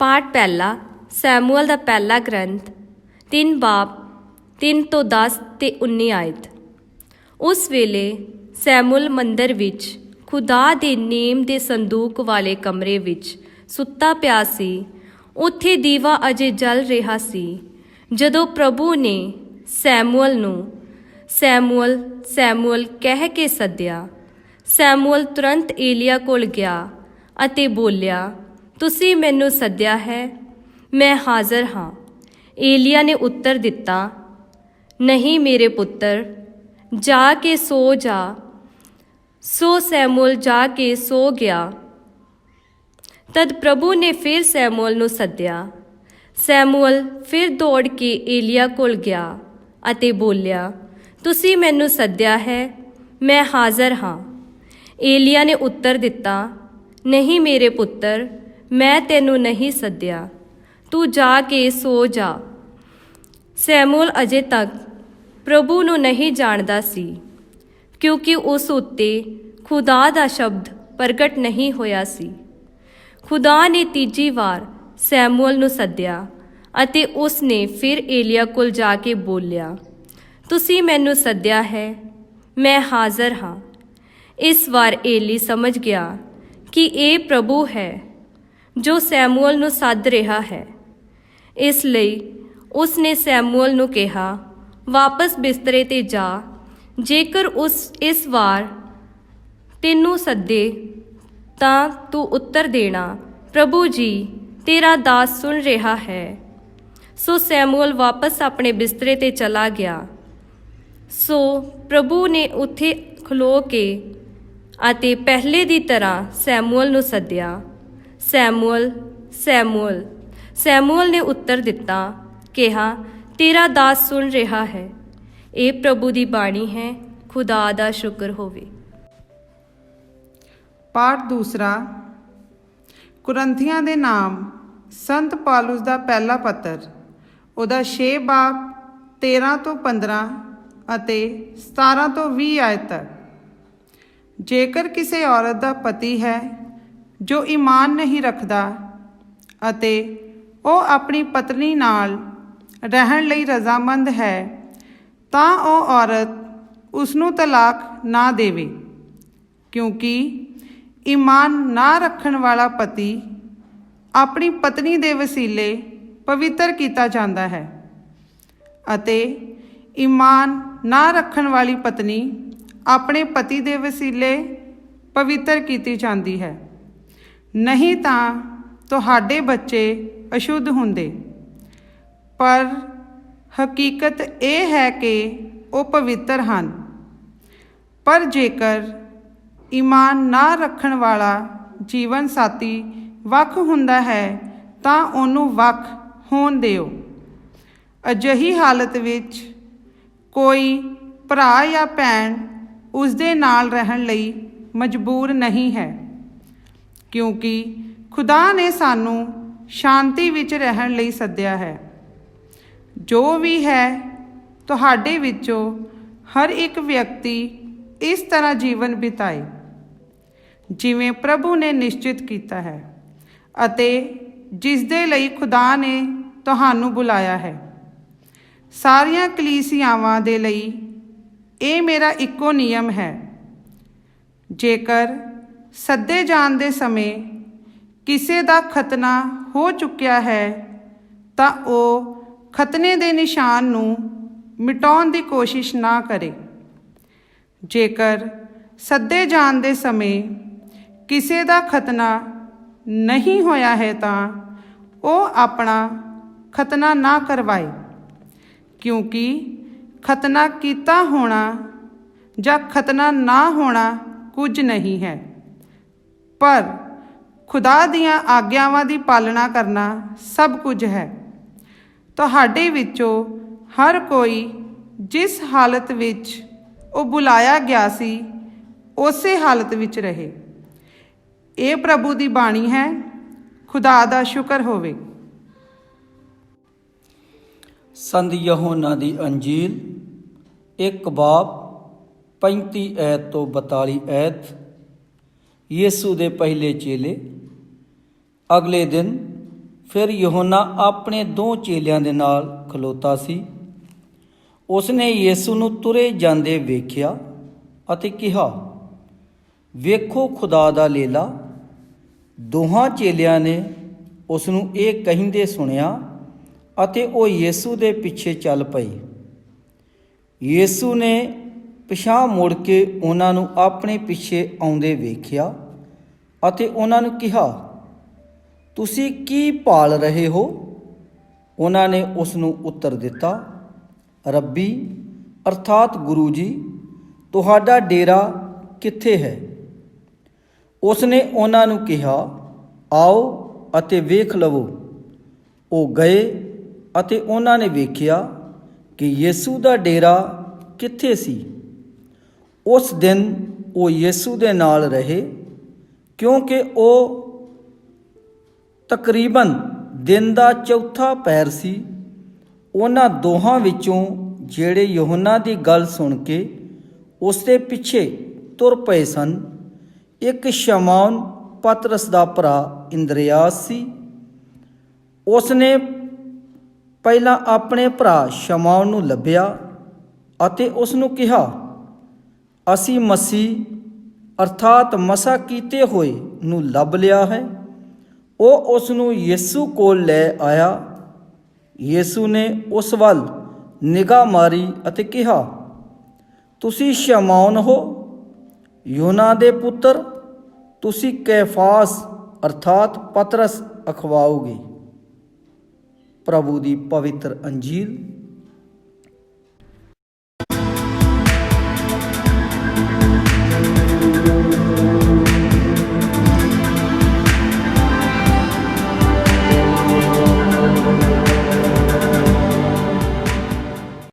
ਪਾਠ ਪਹਿਲਾ ਸੈਮੂਅਲ ਦਾ ਪਹਿਲਾ ਗ੍ਰੰਥ 3 ਬਾਬ 3 ਤੋਂ 10 ਤੇ 19 ਆਇਤ। ਉਸ ਵੇਲੇ ਸੈਮੂਅਲ ਮੰਦਰ ਵਿੱਚ ਖੁਦਾ ਦੇ ਨੇਮ ਦੇ ਸੰਦੂਕ ਵਾਲੇ ਕਮਰੇ ਵਿੱਚ ਸੁੱਤਾ ਪਿਆ ਸੀ। ਉੱਥੇ ਦੀਵਾ ਅਜੇ ਜਲ ਰਿਹਾ ਸੀ ਜਦੋਂ ਪ੍ਰਭੂ ਨੇ ਸੈਮੂਅਲ ਨੂੰ ਸੈਮੂਅਲ ਸੈਮੂਅਲ ਕਹਿ ਕੇ ਸੱਦਿਆ। ਸੈਮੂਅਲ ਤੁਰੰਤ ਏਲੀਆ ਕੋਲ ਗਿਆ ਅਤੇ ਬੋਲਿਆ, ਤੁਸੀਂ ਮੈਨੂੰ ਸੱਦਿਆ ਹੈ, ਮੈਂ ਹਾਜ਼ਰ ਹਾਂ। ਏਲੀਆ ਨੇ ਉੱਤਰ ਦਿੱਤਾ, ਨਹੀਂ ਮੇਰੇ ਪੁੱਤਰ, ਜਾ ਕੇ ਸੋ ਜਾ। ਸੋ ਸੈਮੂਅਲ ਜਾ ਕੇ ਸੋ ਗਿਆ। ਤਦ ਪ੍ਰਭੂ ਨੇ ਫਿਰ ਸੈਮੂਅਲ ਨੂੰ ਸੱਦਿਆ। ਸੈਮੂਅਲ ਫਿਰ ਦੌੜ ਕੇ ਏਲੀਆ ਕੋਲ ਗਿਆ ਅਤੇ ਬੋਲਿਆ, ਤੁਸੀਂ ਮੈਨੂੰ ਸੱਦਿਆ ਹੈ, ਮੈਂ ਹਾਜ਼ਰ ਹਾਂ। ਏਲੀਆ ਨੇ ਉੱਤਰ ਦਿੱਤਾ, ਨਹੀਂ ਮੇਰੇ ਪੁੱਤਰ, ਮੈਂ ਤੈਨੂੰ ਨਹੀਂ ਸੱਦਿਆ, ਤੂੰ ਜਾ ਕੇ ਸੋ ਜਾ। ਸੈਮੂਅਲ ਅਜੇ ਤੱਕ ਪ੍ਰਭੂ ਨੂੰ ਨਹੀਂ ਜਾਣਦਾ ਸੀ, ਕਿਉਂਕਿ ਉਸ ਉੱਤੇ ਖੁਦਾ ਦਾ ਸ਼ਬਦ ਪ੍ਰਗਟ ਨਹੀਂ ਹੋਇਆ ਸੀ। ਖੁਦਾ ਨੇ ਤੀਜੀ ਵਾਰ ਸੈਮੂਅਲ ਨੂੰ ਸੱਦਿਆ ਅਤੇ ਉਸ ਨੇ ਫਿਰ ਏਲੀਆ ਕੋਲ ਜਾ ਕੇ ਬੋਲਿਆ, ਤੁਸੀਂ ਮੈਨੂੰ ਸੱਦਿਆ ਹੈ, ਮੈਂ ਹਾਜ਼ਰ ਹਾਂ। ਇਸ ਵਾਰ ਏਲੀ ਸਮਝ ਗਿਆ ਕਿ ਇਹ ਪ੍ਰਭੂ ਹੈ ਜੋ ਸੈਮੂਅਲ ਨੂੰ ਸੱਦ ਰਿਹਾ ਹੈ। ਇਸ ਲਈ ਉਸ ਨੇ ਸੈਮੂਅਲ ਨੂੰ ਕਿਹਾ, ਵਾਪਸ ਬਿਸਤਰੇ 'ਤੇ ਜਾ। ਜੇਕਰ ਉਸ ਇਸ ਵਾਰ ਤੈਨੂੰ ਸੱਦੇ ਤਾਂ ਤੂੰ ਉੱਤਰ ਦੇਣਾ, ਪ੍ਰਭੂ ਜੀ, ਤੇਰਾ ਦਾਸ ਸੁਣ ਰਿਹਾ ਹੈ। ਸੋ ਸੈਮੂਅਲ ਵਾਪਸ ਆਪਣੇ ਬਿਸਤਰੇ 'ਤੇ ਚਲਾ ਗਿਆ। ਸੋ ਪ੍ਰਭੂ ਨੇ ਉੱਥੇ ਖਲੋ ਕੇ ਅਤੇ ਪਹਿਲੇ ਦੀ ਤਰ੍ਹਾਂ ਸੈਮੂਅਲ ਨੂੰ ਸੱਦਿਆ, ਸੈਮੂਅਲ ਸੈਮੂਅਲ। ਸੈਮੂਅਲ ਨੇ ਉੱਤਰ ਦਿੱਤਾ, ਕਿਹਾ, ਤੇਰਾ ਦਾਸ ਸੁਣ ਰਿਹਾ ਹੈ। ਇਹ ਪ੍ਰਭੂ ਦੀ ਬਾਣੀ ਹੈ, ਖੁਦਾ ਦਾ ਸ਼ੁਕਰ ਹੋਵੇ। ਪਾਠ ਦੂਸਰਾ ਕੁਰੰਥੀਆਂ ਦੇ ਨਾਮ ਸੰਤ ਪੌਲੁਸ ਦਾ ਪਹਿਲਾ ਪੱਤਰ, ਉਹਦਾ 6 ਬਾਬ 13 ਤੋਂ 15 ਅਤੇ 17 ਤੋਂ 20 ਆਇਤ ਤੱਕ। ਜੇਕਰ ਕਿਸੇ ਔਰਤ ਦਾ ਪਤੀ ਹੈ ਜੋ ਈਮਾਨ ਨਹੀਂ ਰੱਖਦਾ ਅਤੇ ਉਹ ਆਪਣੀ ਪਤਨੀ ਨਾਲ ਰਹਿਣ ਲਈ ਰਜ਼ਾਮੰਦ ਹੈ, ਤਾਂ ਉਹ ਔਰਤ ਉਸ ਨੂੰ ਤਲਾਕ ਨਾ ਦੇਵੇ, ਕਿਉਂਕਿ ਈਮਾਨ ਨਾ ਰੱਖਣ ਵਾਲਾ ਪਤੀ ਆਪਣੀ ਪਤਨੀ ਦੇ ਵਸੀਲੇ ਪਵਿੱਤਰ ਕੀਤਾ ਜਾਂਦਾ ਹੈ ਅਤੇ ਈਮਾਨ ਨਾ ਰੱਖਣ ਵਾਲੀ ਪਤਨੀ ਆਪਣੇ ਪਤੀ ਦੇ ਵਸੀਲੇ ਪਵਿੱਤਰ ਕੀਤੀ ਜਾਂਦੀ ਹੈ। ਨਹੀਂ ਤਾਂ ਤੁਹਾਡੇ ਬੱਚੇ ਅਸ਼ੁੱਧ ਹੁੰਦੇ, ਪਰ ਹਕੀਕਤ ਇਹ ਹੈ ਕਿ ਉਹ ਪਵਿੱਤਰ ਹਨ। ਪਰ ਜੇਕਰ ਈਮਾਨ ਨਾ ਰੱਖਣ ਵਾਲਾ ਜੀਵਨ ਸਾਥੀ ਵੱਖ ਹੁੰਦਾ ਹੈ ਤਾਂ ਉਹਨੂੰ ਵੱਖ ਹੋਣ ਦਿਓ। ਅਜਿਹੀ ਹਾਲਤ ਵਿੱਚ ਕੋਈ ਭਰਾ ਜਾਂ ਭੈਣ ਉਸ ਦੇ ਨਾਲ ਰਹਿਣ ਲਈ ਮਜਬੂਰ ਨਹੀਂ ਹੈ, ਕਿਉਂਕਿ ਖੁਦਾ ਨੇ ਸਾਨੂੰ ਸ਼ਾਂਤੀ ਵਿੱਚ ਰਹਿਣ ਲਈ ਸੱਦਿਆ ਹੈ। ਜੋ ਵੀ ਹੈ, ਤੁਹਾਡੇ ਵਿੱਚੋਂ ਹਰ ਇੱਕ ਵਿਅਕਤੀ ਇਸ ਤਰ੍ਹਾਂ ਜੀਵਨ ਬਿਤਾਏ ਜਿਵੇਂ ਪ੍ਰਭੂ ਨੇ ਨਿਸ਼ਚਿਤ ਕੀਤਾ ਹੈ ਅਤੇ ਜਿਸ ਦੇ ਲਈ ਖੁਦਾ ਨੇ ਤੁਹਾਨੂੰ ਬੁਲਾਇਆ ਹੈ। ਸਾਰੀਆਂ ਕਲੀਸਿਆਵਾਂ ਦੇ ਲਈ ਇਹ ਮੇਰਾ ਇੱਕੋ ਨਿਯਮ ਹੈ। ਜੇਕਰ ਸੱਦੇ ਜਾਣ ਦੇ ਸਮੇਂ ਕਿਸੇ ਦਾ ਖਤਨਾ ਹੋ ਚੁੱਕਿਆ ਹੈ ਤਾਂ ਉਹ ਖਤਨੇ ਦੇ ਨਿਸ਼ਾਨ ਨੂੰ ਮਿਟਾਉਣ ਦੀ ਕੋਸ਼ਿਸ਼ ਨਾ ਕਰੇ। ਜੇਕਰ ਸੱਦੇ ਜਾਣ ਦੇ ਸਮੇਂ ਕਿਸੇ ਦਾ ਖਤਨਾ ਨਹੀਂ ਹੋਇਆ ਹੈ ਤਾਂ ਉਹ ਆਪਣਾ ਖਤਨਾ ਨਾ ਕਰਵਾਏ, ਕਿਉਂਕਿ ਖਤਨਾ ਕੀਤਾ ਹੋਣਾ ਜਾਂ ਖਤਨਾ ਨਾ ਹੋਣਾ ਕੁਝ ਨਹੀਂ ਹੈ, ਪਰ ਖੁਦਾ ਦੀਆਂ ਆਗਿਆਵਾਂ ਦੀ ਪਾਲਣਾ ਕਰਨਾ ਸਭ ਕੁਝ ਹੈ। ਤੁਹਾਡੇ ਵਿੱਚੋਂ ਹਰ ਕੋਈ ਜਿਸ ਹਾਲਤ ਵਿੱਚ ਉਹ ਬੁਲਾਇਆ ਗਿਆ ਸੀ, ਉਸੇ ਹਾਲਤ ਵਿੱਚ ਰਹੇ। ਇਹ ਪ੍ਰਭੂ ਦੀ ਬਾਣੀ ਹੈ, ਖੁਦਾ ਦਾ ਸ਼ੁਕਰ ਹੋਵੇ। ਸੰਤ ਯਹੋਨਾ ਦੀ ਅੰਜੀਲ 1 ਬਾਬ 35 ਐਤ ਤੋਂ 42 ਐਤ। ਯਿਸੂ ਦੇ ਪਹਿਲੇ ਚੇਲੇ ਅਗਲੇ ਦਿਨ ਫਿਰ ਯਹੋਨਾ ਆਪਣੇ 2 ਚੇਲਿਆਂ ਦੇ ਨਾਲ ਖਲੋਤਾ ਸੀ। ਉਸਨੇ ਯੀਸ਼ੂ ਨੂੰ ਤੁਰੇ ਜਾਂਦੇ ਵੇਖਿਆ ਅਤੇ ਕਿਹਾ, ਵੇਖੋ ਖੁਦਾ ਦਾ ਲੇਲਾ। ਦੋਹਾਂ ਚੇਲਿਆਂ ਨੇ ਉਸ ਨੂੰ ਇਹ ਕਹਿੰਦੇ ਸੁਣਿਆ ਅਤੇ ਉਹ ਯੀਸ਼ੂ ਦੇ ਪਿੱਛੇ ਚੱਲ ਪਏ। ਯੀਸ਼ੂ ਨੇ ਪਿਛਾਂਹ ਮੁੜ ਕੇ ਉਹਨਾਂ ਨੂੰ ਆਪਣੇ ਪਿੱਛੇ ਆਉਂਦੇ ਵੇਖਿਆ ਅਤੇ ਉਹਨਾਂ ਨੂੰ ਕਿਹਾ, ਤੁਸੀਂ ਕੀ ਭਾਲ ਰਹੇ ਹੋ? ਉਹਨਾਂ ਨੇ ਉਸ ਨੂੰ ਉੱਤਰ ਦਿੱਤਾ, ਰੱਬੀ ਅਰਥਾਤ ਗੁਰੂ ਜੀ, ਤੁਹਾਡਾ ਡੇਰਾ ਕਿੱਥੇ ਹੈ? ਉਸ ਨੇ ਉਹਨਾਂ ਨੂੰ ਕਿਹਾ, ਆਓ ਅਤੇ ਵੇਖ ਲਵੋ। ਉਹ ਗਏ ਅਤੇ ਉਹਨਾਂ ਨੇ ਵੇਖਿਆ ਕਿ ਯੀਸ਼ੂ ਦਾ ਡੇਰਾ ਕਿੱਥੇ ਸੀ। ਉਸ ਦਿਨ ਉਹ ਯੀਸ਼ੂ ਦੇ ਨਾਲ ਰਹੇ, ਕਿਉਂਕਿ ਉਹ ਤਕਰੀਬਨ ਦਿਨ ਦਾ ਚੌਥਾ ਪਹਿਰ ਸੀ। ਉਹਨਾਂ ਦੋਹਾਂ ਵਿੱਚੋਂ ਜਿਹੜੇ ਯਹੋਨਾ ਦੀ ਗੱਲ ਸੁਣ ਕੇ ਉਸ ਦੇ ਪਿੱਛੇ ਤੁਰ ਪਏ ਸਨ, ਇੱਕ ਸ਼ਮੌਨ ਪਤਰਸ ਦਾ ਭਰਾ ਇੰਦਰਿਆਸ ਸੀ। ਉਸ ਨੇ ਪਹਿਲਾਂ ਆਪਣੇ ਭਰਾ ਸ਼ਮੌਨ ਨੂੰ ਲੱਭਿਆ ਅਤੇ ਉਸ ਨੂੰ ਕਿਹਾ, ਅਸੀਂ ਮਸੀਹ ਅਰਥਾਤ ਮਸਾ ਕੀਤੇ ਹੋਏ ਨੂੰ ਲੱਭ ਲਿਆ ਹੈ। ਉਹ ਉਸ ਨੂੰ ਯੀਸ਼ੂ ਕੋਲ ਲੈ ਆਇਆ। ਯੀਸ਼ੂ ਨੇ ਉਸ ਵੱਲ ਨਿਗਾਹ ਮਾਰੀ ਅਤੇ ਕਿਹਾ, ਤੁਸੀਂ ਸ਼ਮੌਨ ਹੋ, ਯੋਨਾ ਦੇ ਪੁੱਤਰ, ਤੁਸੀਂ ਕੈਫਾਸ ਅਰਥਾਤ ਪਤਰਸ ਅਖਵਾਓਗੇ। ਪ੍ਰਭੂ ਦੀ ਪਵਿੱਤਰ ਅੰਜੀਲ।